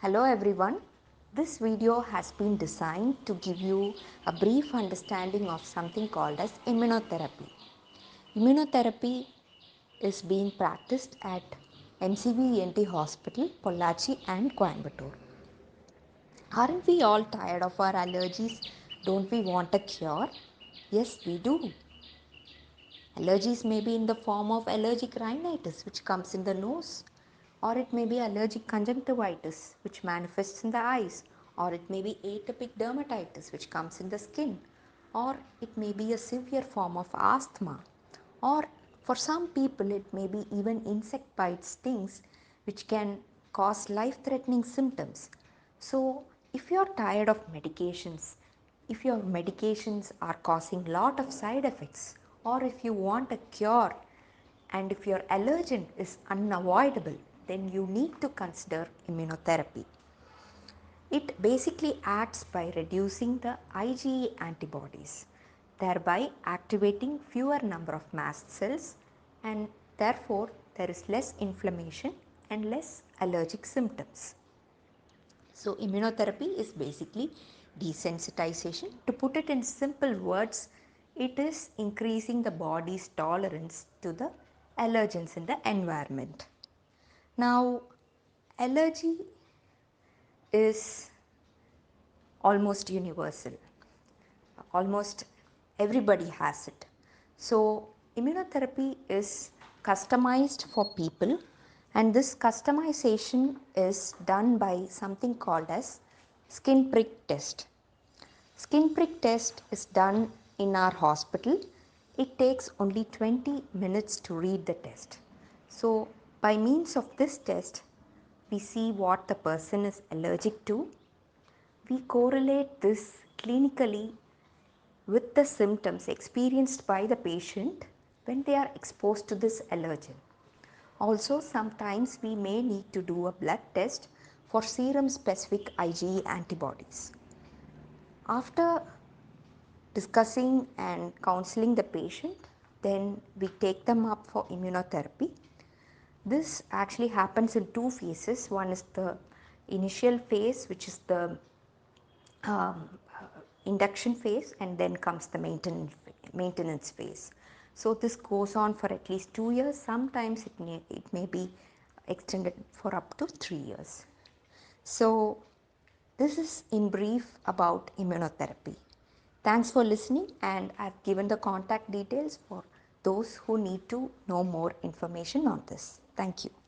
Hello everyone. This video has been designed to give you a brief understanding of something called as immunotherapy. Immunotherapy is being practiced at MCV Hospital, Pollachi and Coimbatore. Aren't we all tired of our allergies? Don't we want a cure? Yes, we do. Allergies may be in the form of allergic rhinitis, which comes in the nose, or it may be allergic conjunctivitis, which manifests in the eyes, or it may be atopic dermatitis, which comes in the skin, or it may be a severe form of asthma, or for some people, it may be even insect bite stings, which can cause life threatening symptoms. So, if you're tired of medications, if your medications are causing lot of side effects, or if you want a cure, and if your allergen is unavoidable, then you need to consider immunotherapy. It basically acts by reducing the IgE antibodies, thereby activating fewer number of mast cells, and therefore there is less inflammation and less allergic symptoms. So immunotherapy is basically desensitization. To put it in simple words, it is increasing the body's tolerance to the allergens in the environment. Now, allergy is almost universal. Almost everybody has it. So, immunotherapy is customized for people, and this customization is done by something called as skin prick test. Skin prick test is done in our hospital. It takes only 20 minutes to read the test. So, by means of this test, we see what the person is allergic to. We correlate this clinically with the symptoms experienced by the patient when they are exposed to this allergen. Also, sometimes we may need to do a blood test for serum specific IgE antibodies. After discussing and counseling the patient, then we take them up for immunotherapy. This actually happens in two phases. One is the initial phase, which is the um, induction phase, and then comes the maintenance phase. So this goes on for at least 2 years. Sometimes it may be extended for up to 3 years. So this is in brief about immunotherapy. Thanks for listening, and I've given the contact details for those who need to know more information on this. Thank you.